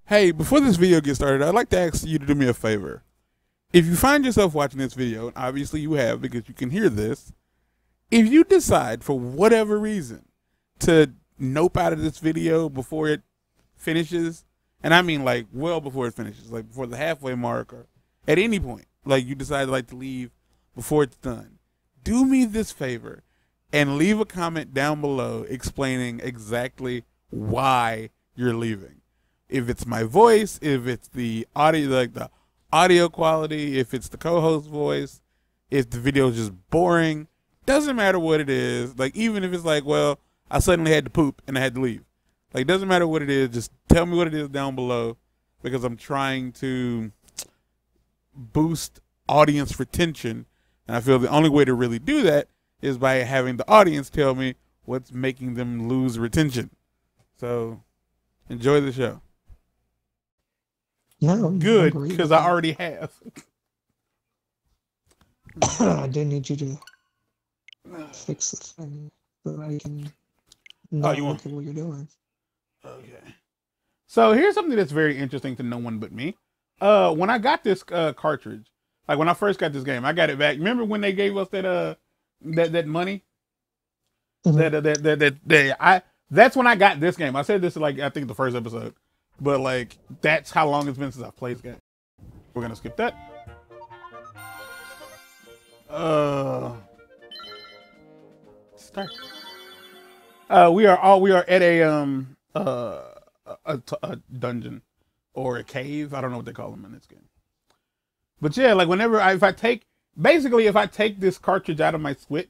Hey, before this video gets started, I'd like to ask you to do me a favor. If you find yourself watching this video, and obviously you have because you can hear this, if you decide for whatever reason to nope out of this video before it finishes, and I mean like well before it finishes, like before the halfway mark or at any point, like you decide to leave before it's done, do me this favor and leave a comment down below explaining exactly why you're leaving. If it's my voice, if it's the audio, like the audio quality, if it's the co-host voice, if the video is just boring, doesn't matter what it is. Like even if it's like, well, I suddenly had to poop and I had to leave. Like doesn't matter what it is, just tell me what it is down below because I'm trying to boost audience retention. And I feel the only way to really do that is by having the audience tell me what's making them lose retention. So enjoy the show. No, good, because I already have. I do need you to fix the thing so that I can not look at what you're doing. Okay. So here's something that's very interesting to no one but me. When I got this cartridge, like when I first got this game, I got it back. Remember when they gave us that that money? Mm-hmm. That's when I got this game. I said this like I think the first episode. But like that's how long it's been since I've played this game. We're gonna skip that. Start. We are at a dungeon or a cave. I don't know what they call them in this game. But yeah, like whenever if I take this cartridge out of my Switch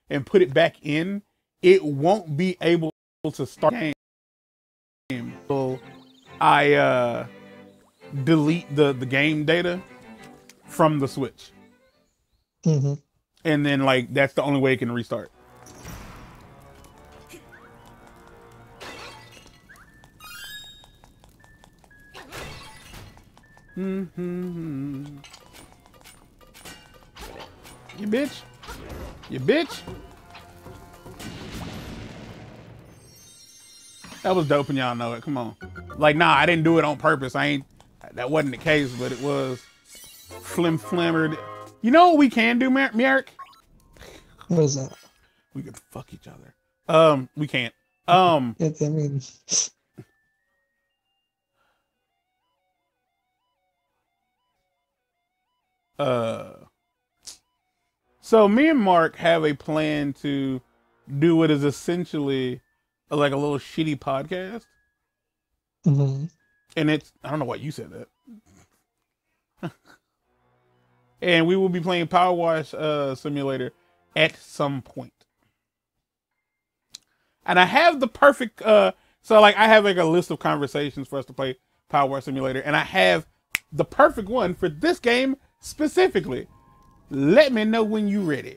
and put it back in, it won't be able to start the game. So I delete the game data from the Switch. Mm-hmm. And then like that's the only way it can restart. Mm-hmm. You bitch. You bitch. That was dope and y'all know it. Come on. Like, nah, I didn't do it on purpose. That wasn't the case, but it was flimmered. You know what we can do, Merrick? What is that? We could fuck each other. We can't. I mean... So me and Mark have a plan to do what is essentially like a little shitty podcast. Mm-hmm. And it's, I don't know why you said that. And we will be playing Power Wash Simulator at some point. And I have the perfect, so like I have like a list of conversations for us to play Power Wash Simulator. And I have the perfect one for this game specifically. Let me know when you're ready.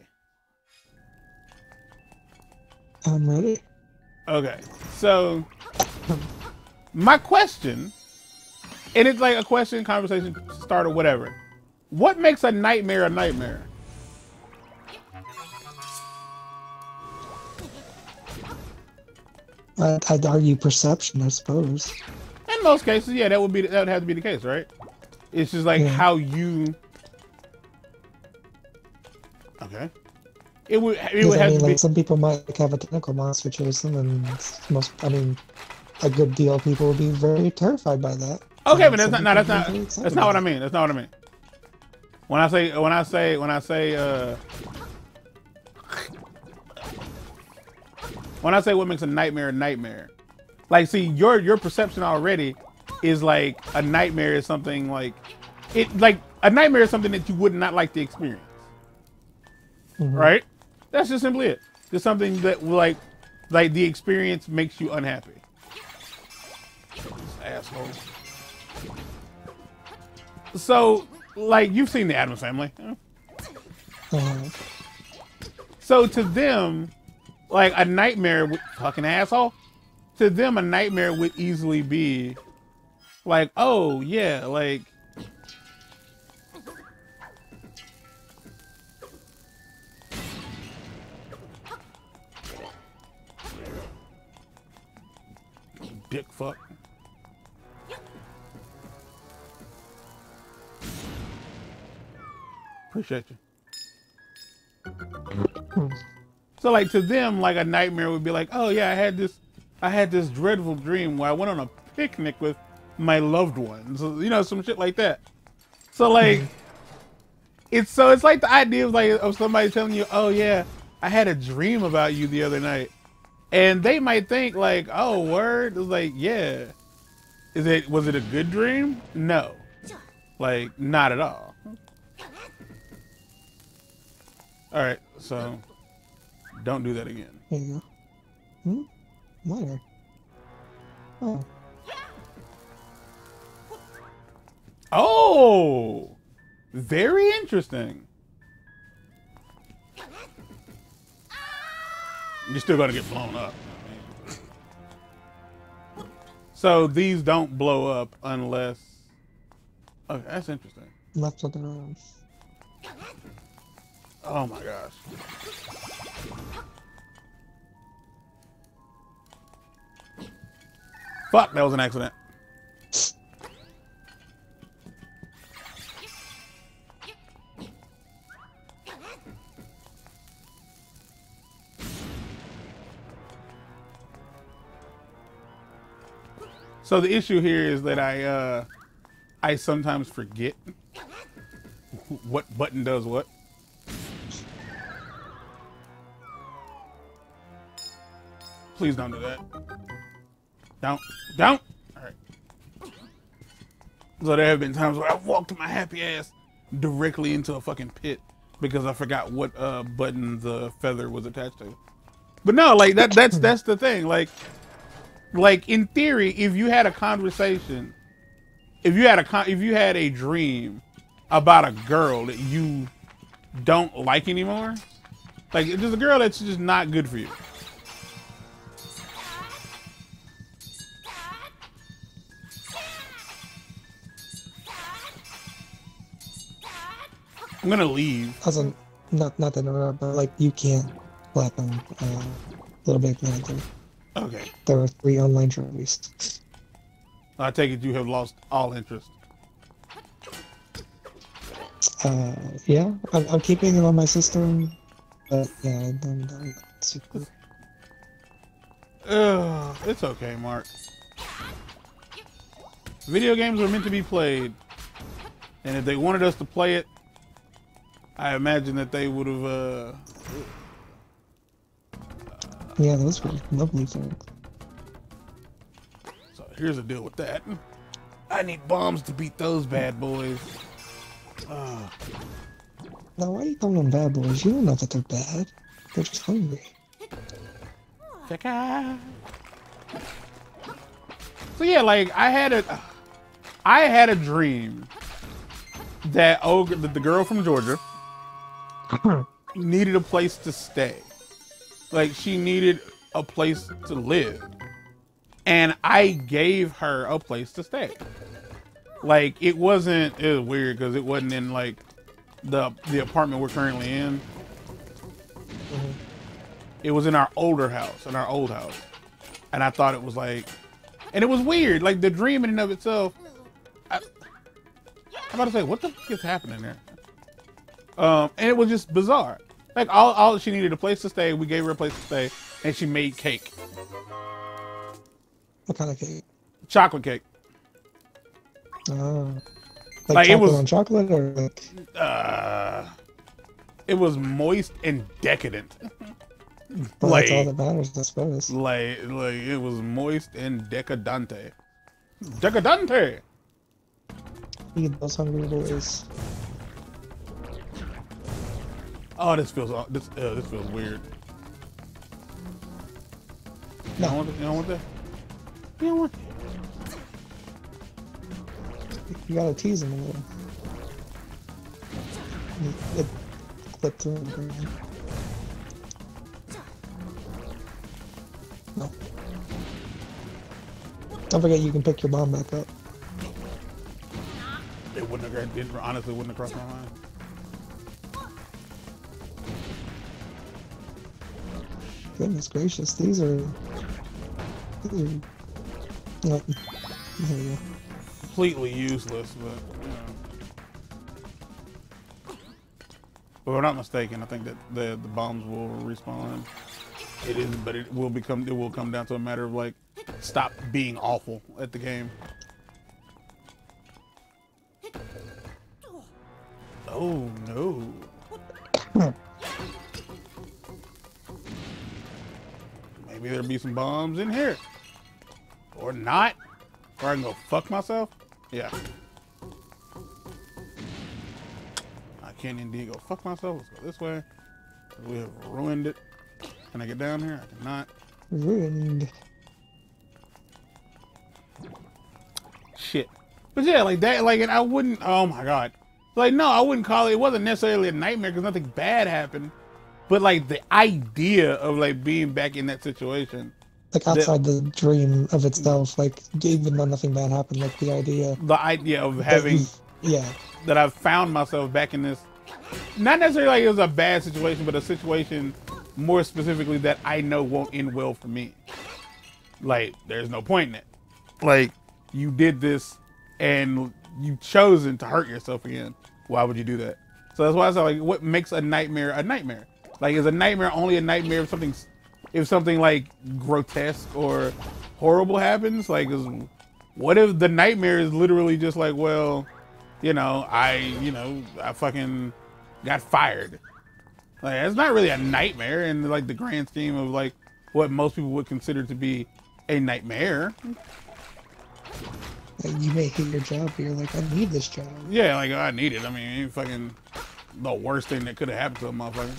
I'm ready. Okay, so my question, and it's like a question, conversation starter, whatever. What makes a nightmare a nightmare? I'd argue perception, I suppose. In most cases, yeah, that would have to be the case, right? It's just like how you. Okay. It would have to be. Like some people might have a tentacle monster chase them, and a good deal of people would be very terrified by that. Okay, but that's not what I mean. That's not what I mean. When I say what makes a nightmare, like see your perception already is like a nightmare is something like a nightmare is something that you would not like to experience. Mm-hmm. Right? That's just simply it. Just something that like the experience makes you unhappy. This asshole. So, like, you've seen the Addams Family. So to them, like a nightmare would fucking asshole. To them, a nightmare would easily be like, oh yeah, like dick fuck. Appreciate you. So like to them, like a nightmare would be like, oh yeah, I had this dreadful dream where I went on a picnic with my loved ones, you know, some shit like that. So like, it's like the idea of somebody telling you, oh yeah, I had a dream about you the other night, and they might think like, oh word, it's like yeah, was it a good dream? No, like not at all. All right, so don't do that again. There you go. Where? Oh. Oh, very interesting. You're still gonna get blown up. So these don't blow up unless. Okay, that's interesting. Left with the room. Oh my gosh. Fuck, that was an accident. So the issue here is that I sometimes forget what button does what. Please don't do that. Don't. All right. So there have been times where I've walked my happy ass directly into a fucking pit because I forgot what button the feather was attached to. But no, like that's the thing. Like in theory, if you had a conversation, if you had a dream about a girl that you don't like anymore, like there's a girl that's just not good for you. I'm gonna leave. Also, not that interrupt, but like you can't clap on Little Big Panther. Okay. There are 3 online trophies. I take it you have lost all interest. Yeah, I'm keeping it on my system, but yeah, I'm super. It's okay, Mark. Video games are meant to be played, and if they wanted us to play it, I imagine that they would have. Yeah, those were lovely things. So here's the deal with that. I need bombs to beat those bad boys. Now, why are you calling them bad boys? You don't know that they're bad. They're just hungry. So yeah, like I had a dream that the girl from Georgia needed a place to stay. Like she needed a place to live. And I gave her a place to stay. Like it was weird because it wasn't in like the apartment we're currently in. It was in our older house, in our old house. And I thought it was like, and it was weird. Like the dream in and of itself, I'm about to say, what the fuck is happening there? And it was just bizarre. Like all she needed a place to stay. We gave her a place to stay, and she made cake. What kind of cake? Chocolate cake. Like chocolate it was on chocolate, or like? It was moist and decadent. Well, like, that's all that matters, I suppose. Like it was moist and decadente. Decadente. Feed those hungry boys. Oh, this feels weird. No. You don't want that? You don't want that? You gotta tease him a little. It clipped through him. No. Don't forget you can pick your bomb back up. It honestly wouldn't have crossed my mind. Goodness gracious, these are no, there you go. Completely useless, but you know. But if I'm not mistaken, I think that the bombs will respawn. It is, but it will come down to a matter of like, stop being awful at the game. Oh no. Maybe there'll be some bombs in here. Or not. Or I can go fuck myself. Yeah. I can indeed go fuck myself. Let's go this way. We have ruined it. Can I get down here? I cannot. Ruined. Shit. But yeah, like that, like, and I wouldn't, oh my God. Like, no, I wouldn't call it, it wasn't necessarily a nightmare because nothing bad happened. But like the idea of like being back in that situation. Like outside the dream of itself, like even though nothing bad happened, like the idea of having, that I've found myself back in this, not necessarily like it was a bad situation, but a situation more specifically that I know won't end well for me. Like, there's no point in it. Like, you did this and you've chosen to hurt yourself again. Why would you do that? So that's why I said, like, what makes a nightmare a nightmare? Like, is a nightmare only a nightmare if something like grotesque or horrible happens? Like, what if the nightmare is literally just like, well, I fucking got fired. Like, it's not really a nightmare in like the grand scheme of like what most people would consider to be a nightmare. Like, you may hate your job, but you're like, I need this job. Yeah, like, I need it. I mean, it ain't fucking the worst thing that could have happened to a motherfucker.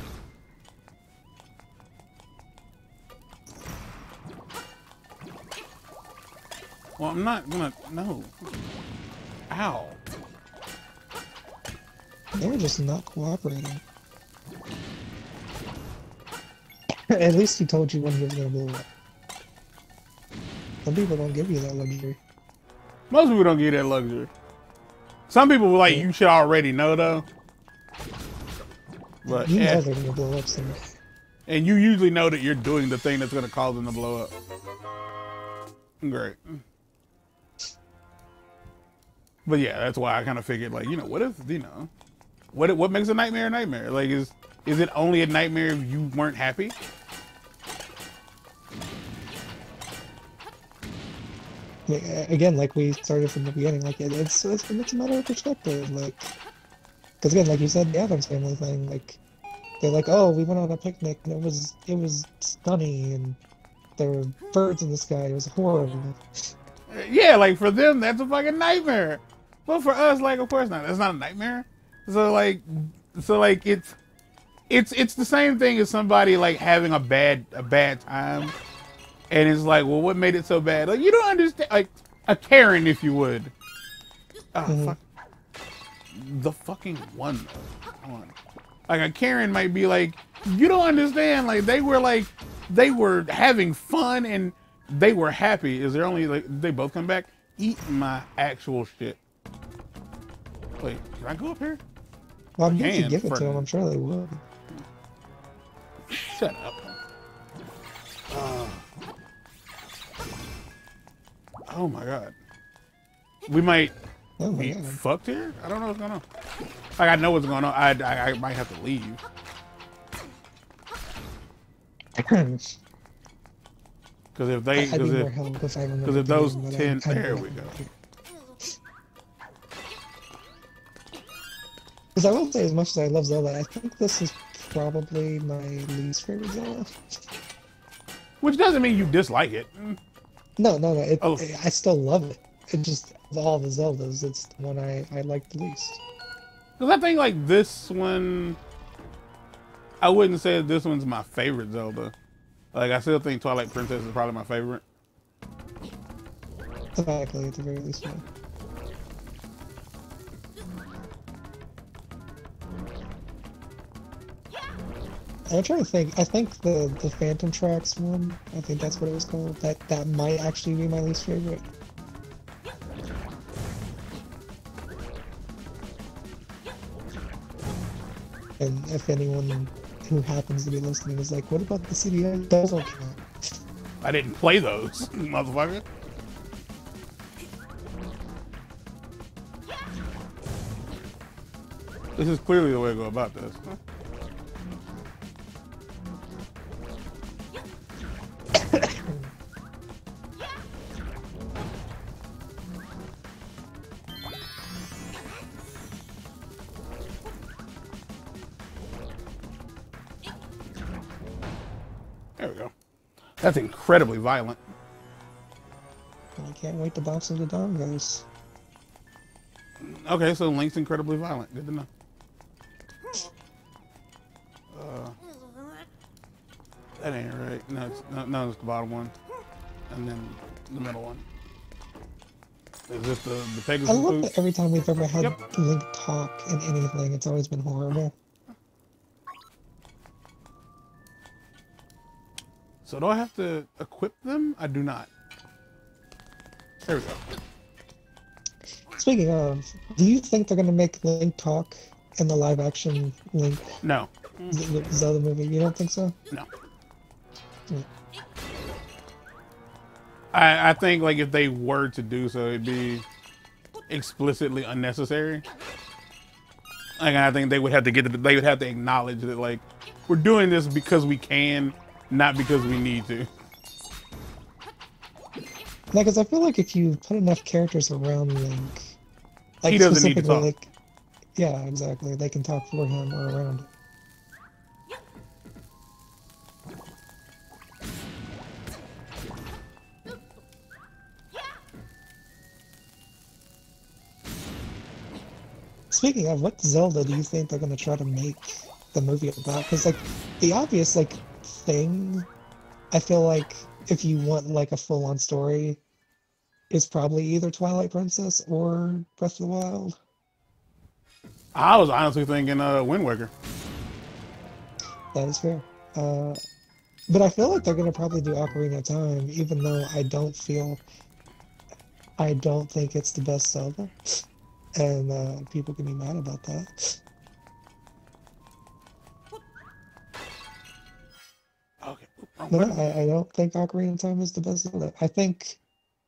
Well, I'm not gonna, no. Ow. They were just not cooperating. At least he told you when he was gonna blow up. Some people don't give you that luxury. Most people don't give you that luxury. Some people were like, you should already know though. But you know they're gonna blow up someday. And you usually know that you're doing the thing that's gonna cause them to blow up. Great. But yeah, that's why I kind of figured, like, what if, what makes a nightmare a nightmare? Like, is it only a nightmare if you weren't happy? Again, like we started from the beginning, like it's a matter of perspective, like, because again, like you said, the Adams Family thing, like they're like, oh, we went on a picnic and it was sunny and there were birds in the sky, it was horrible. Yeah, like for them that's a fucking nightmare, but for us, like, of course not. That's not a nightmare. So like it's the same thing as somebody like having a bad time. And it's like, well, what made it so bad? Like, you don't understand. Like, a Karen, if you would. Oh, fuck. The fucking one, though. Come on. Like, a Karen might be like, you don't understand. Like, they were having fun and they were happy. Is there only, like, they both come back? Eat my actual shit. Wait, can I go up here? Well, I'm going to give it to them. I'm sure they would. Shut up. Oh my God. We might be fucked here? I don't know what's going on. Like, I know what's going on. I might have to leave. Because if those 10, there we go. Because I will say, as much as I love Zelda, I think this is probably my least favorite Zelda. Which doesn't mean you dislike it. No. I still love it. It just, of all the Zeldas, it's the one I like the least. Because I think, like, this one, I wouldn't say that this one's my favorite Zelda. Like, I still think Twilight Princess is probably my favorite. Exactly, at the very least one. I'm trying to think. I think the Phantom Tracks one, I think that's what it was called. That might actually be my least favorite. And if anyone who happens to be listening is like, what about the CDI? Those don't count. I didn't play those, motherfucker. This is clearly the way to go about this. Huh? There we go. That's incredibly violent. I can't wait to bounce into dongos. Okay, so Link's incredibly violent. Good to know. That ain't right. No, it's the bottom one, and then the middle one. Is this the Pegasus? I love that every time we've ever had Yep. Link talk in anything, it's always been horrible. So do I have to equip them? I do not. There we go. Speaking of, do you think they're gonna make Link talk in the live-action Link No. Zelda movie? You don't think so? No. Yeah. I think like if they were to do so, it'd be explicitly unnecessary. Like I think they would have to they would have to acknowledge that like we're doing this because we can, not because we need to. Yeah, because I feel like if you put enough characters around Link, like He doesn't need to specifically, talk. like, yeah, exactly, they can talk for him or around him. Speaking of, what Zelda do you think they're gonna try to make the movie about? Because like the obvious like thing, I feel like if you want like a full-on story, is probably either Twilight Princess or Breath of the Wild. I was honestly thinking Wind Waker. That is fair. But I feel like they're gonna probably do Ocarina of Time, even though I don't think it's the best Zelda. And people can be mad about that. Okay. No, I don't think Ocarina of Time is the best Zelda. I think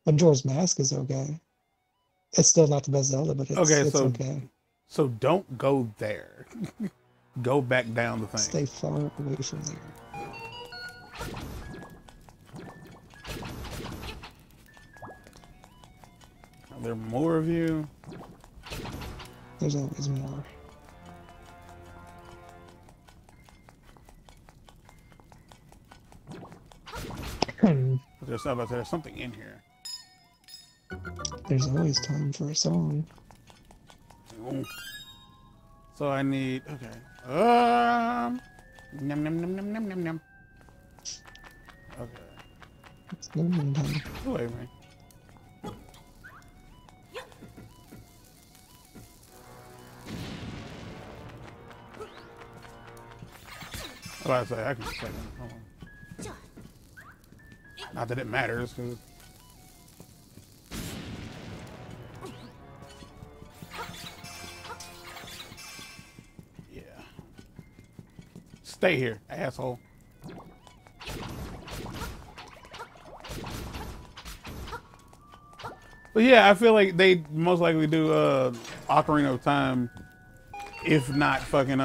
Majora's Mask is okay. It's still not the best Zelda, but it's Okay, it's so okay. So don't go there. Go back down the thing. Stay far away from there. Are there more of you? There's always more. There's something in here. There's always time for a song. Oh. So I need okay. Num num num num num num num. Okay. It's no time. Wait a minute. What I say? I can just take it. Hold on. Not that it matters, cause yeah. Stay here, asshole. But yeah, I feel like they most likely do Ocarina of Time, if not fucking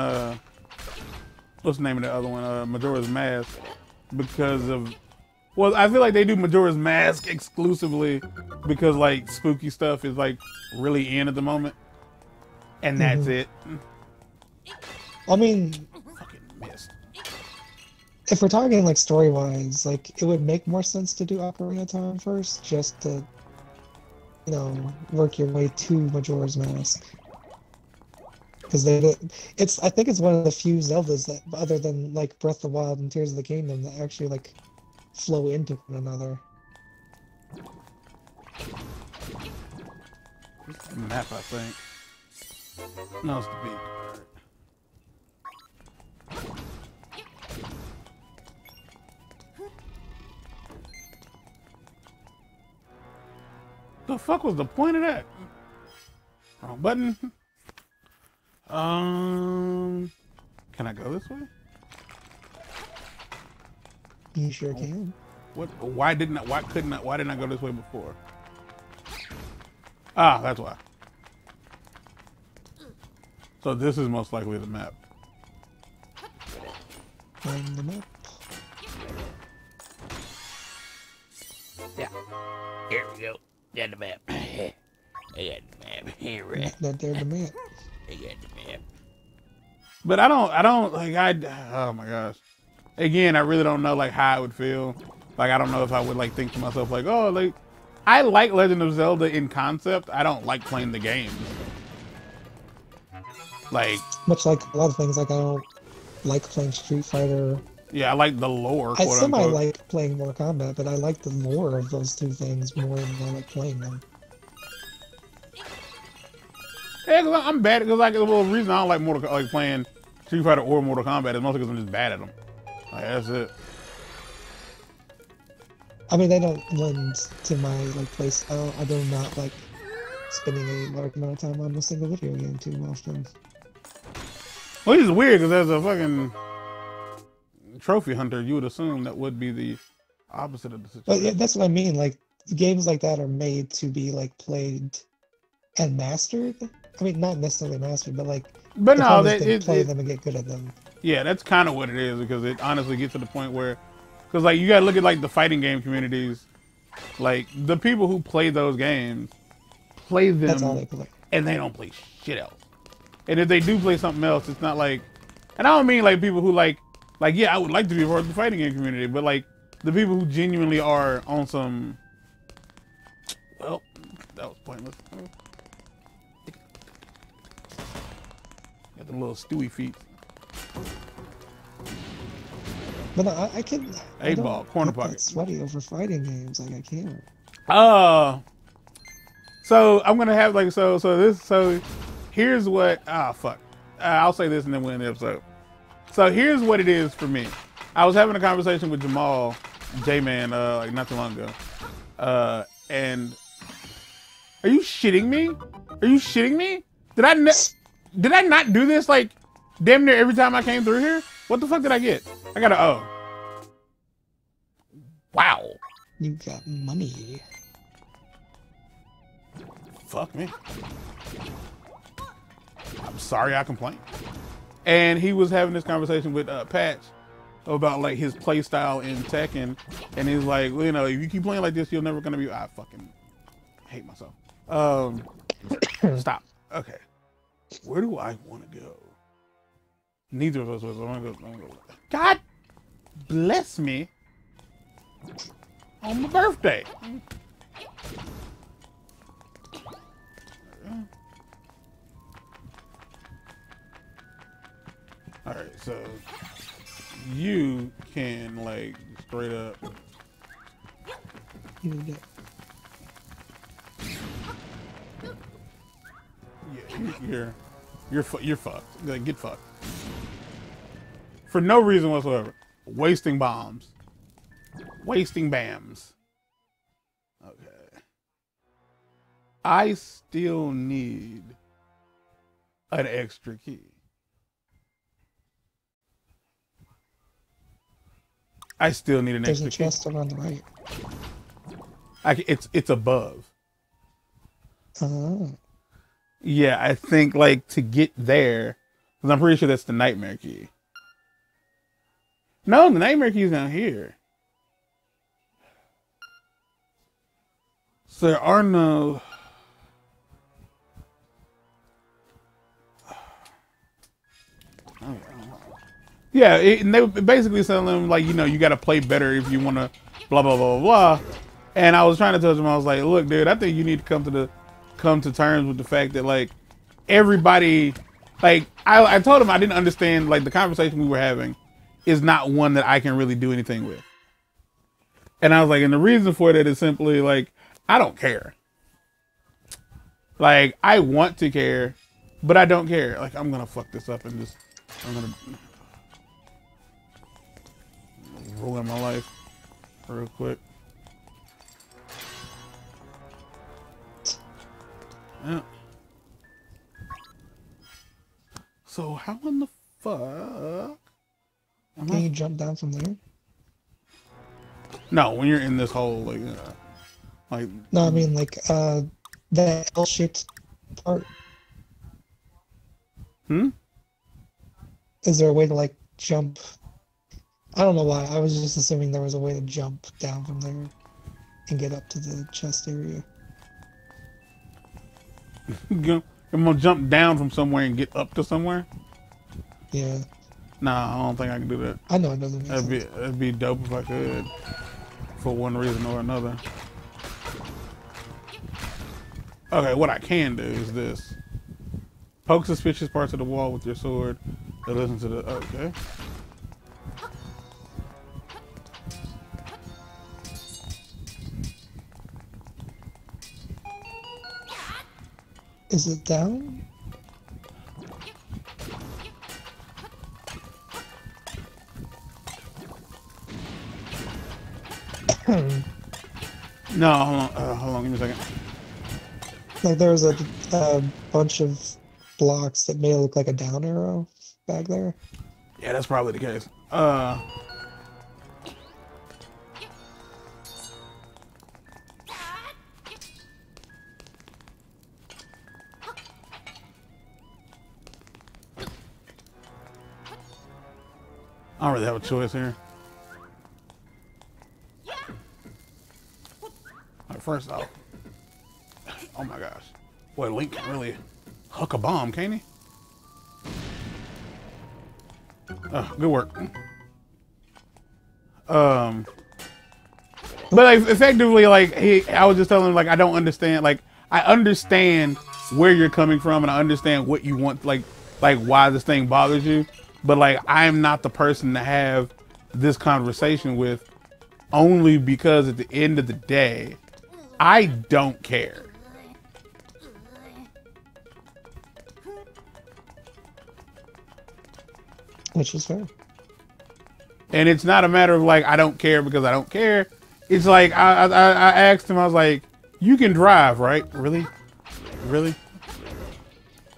what's the name of the other one? Majora's Mask, because of. Well, I feel like they do Majora's Mask exclusively because like spooky stuff is like really in at the moment, and that's it. I mean, Fucking missed. if we're talking like story-wise, like it would make more sense to do Ocarina of Time first, just to, you know, work your way to Majora's Mask. Because I think it's one of the few Zeldas that, other than like Breath of the Wild and Tears of the Kingdom, that actually like flow into one another. It's the map, I think. No, it's the beat. The fuck was the point of that? Wrong button. Can I go this way? You sure can. What? Why didn't I? Why couldn't I? Why didn't I go this way before? Ah, that's why. So this is most likely the map. Find the map. Yeah. Here we go. Got the map. I got the map. Here, right. That there the map. I got the map. But I don't like oh my gosh. again, I really don't know like how I would feel. Like I don't know if I would like think to myself like, oh, like I like Legend of Zelda in concept. I don't like playing the game. Like much like a lot of things, like I don't like playing Street Fighter. yeah, I like the lore. I semi like playing Mortal Kombat, but I like the lore of those two things more than I like playing them. Yeah, cause I'm bad. Cause like the reason I don't like playing Street Fighter or Mortal Kombat is mostly because I'm just bad at them. Like that's it. I mean, they don't lend to my like play style. I do not like spending a large amount of time on a single video game too often. Well, it's weird because as a fucking trophy hunter, you would assume that would be the opposite of the situation. But yeah, that's what I mean. Like games like that are made to be like played and mastered. I mean, not necessarily mastered, but like. But the no, play them and get good at them. Yeah, that's kind of what it is because it honestly gets to the point where, because like you gotta look at like the fighting game communities, like the people who play those games, play them, that's all they play, and they don't play shit else. And if they do play something else, it's not like, and I don't mean like people who like yeah, I would like to be a part of the fighting game community, but like the people who genuinely are on some, well, that was pointless. Got the little Stewie feet. But no, I can. 8-ball, corner pocket. Sweaty over fighting games, like I can't. So I'm gonna have like so here's what fuck. I'll say this and then we'll end the episode. So here's what it is for me. I was having a conversation with Jmann, like not too long ago. And are you shitting me? Are you shitting me? Did I not do this like damn near every time I came through here? What the fuck did I get? I got an O. Wow. You got money. Fuck me. I'm sorry I complained. And he was having this conversation with Patch about like his play style in Tekken, and he's like, well, you know, if you keep playing like this, you're never gonna be. I fucking hate myself. Stop. Okay. Where do I want to go? Neither of us was. I want to go. God bless me on my birthday. All right, so you can like straight up. Yeah, you're fucked. Like, get fucked for no reason whatsoever. Wasting bombs, wasting bams. Okay, I still need an extra key. I still need an extra key. There's a chest on the right. It's above. Oh. Yeah, I think like to get there, because I'm pretty sure that's the nightmare key. No, the nightmare key is down here. So there are no. Yeah, and they were basically telling them like, you know, you got to play better if you want to, blah blah blah blah blah. And I was trying to tell them, I was like, look, dude, I think you need to come to terms with the fact that like everybody, like I told him I didn't understand like the conversation we were having is not one that I can really do anything with. And I was like, and the reason for that is simply like I don't care. Like I want to care, but I don't care. Like I'm gonna fuck this up and just I'm gonna ruin my life real quick. Yeah. So how in the fuck? Can you jump down from there? No, when you're in this hole, like. No, I mean like the L-shaped part. Is there a way to like jump? I don't know why. I was just assuming there was a way to jump down from there and get up to the chest area. I'm gonna jump down from somewhere and get up to somewhere. Yeah. Nah, I don't think I can do that. I know it doesn't make sense. It'd be dope if I could, for one reason or another. Okay, what I can do is this. Poke suspicious parts of the wall with your sword. And listen to the... Okay. Is it down? No, hold on, give me a second. Like there was a bunch of blocks that made it look like a down arrow back there. Yeah, that's probably the case. I don't really have a choice here. Alright, first off. Oh my gosh. Boy, Link can really huck a bomb, can't he? Good work. But like, effectively, like, I was just telling him, like, I don't understand, like, I understand where you're coming from and I understand what you want, like why this thing bothers you. But like, I am not the person to have this conversation with, only because at the end of the day, I don't care. Which is fair. And it's not a matter of like, I don't care because I don't care. It's like, I asked him, I was like, you can drive, right? Really? Really?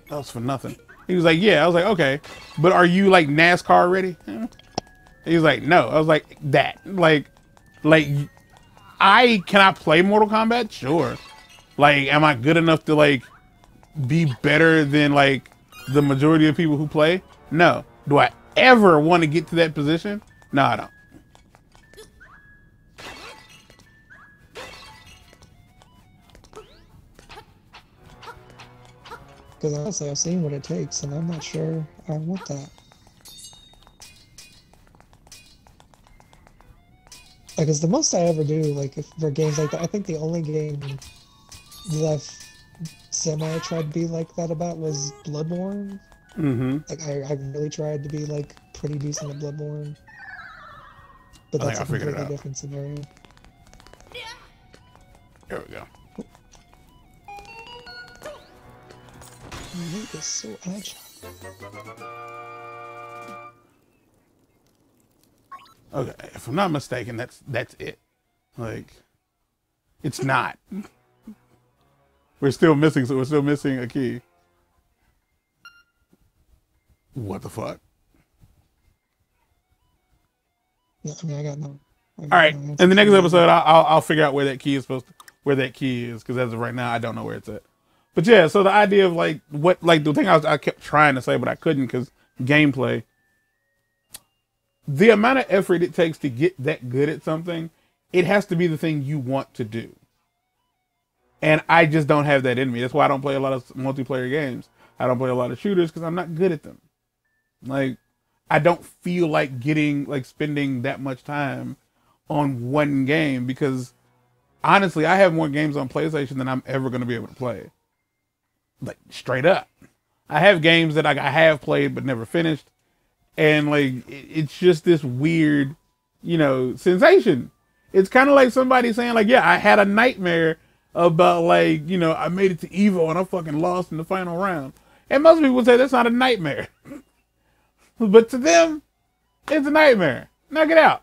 That was for nothing. He was like, yeah. I was like, okay. But are you like NASCAR ready? He was like, no. I was like, that. Like, can I play Mortal Kombat? Sure. Like, am I good enough to like be better than like the majority of people who play? No. Do I ever want to get to that position? No, I don't. Because honestly, I've seen what it takes, and I'm not sure I want that. Because the most I ever do, like, if for games like that, I think the only game that I've semi-tried to be like that about was Bloodborne. Mm-hmm. Like, I really tried to be, like, pretty decent at Bloodborne. But that's a completely different scenario. There we go. Link is so agile. Okay, if I'm not mistaken, that's it. Like, it's not. We're still missing a key. What the fuck? No, I mean, I got no. All right, in the next episode, I'll figure out where that key is where that key is, because as of right now, I don't know where it's at. But yeah, so the idea of like the thing I kept trying to say, but I couldn't because gameplay. The amount of effort it takes to get that good at something, it has to be the thing you want to do. And I just don't have that in me. That's why I don't play a lot of multiplayer games. I don't play a lot of shooters because I'm not good at them. Like, I don't feel like spending that much time on one game because honestly, I have more games on PlayStation than I'm ever going to be able to play. Like, straight up. I have games that I have played but never finished. And like, it's just this weird, sensation. It's kind of like somebody saying like, yeah, I had a nightmare about like, I made it to Evo and I fucking lost in the final round. And most people would say that's not a nightmare. But to them, it's a nightmare. Knock it out.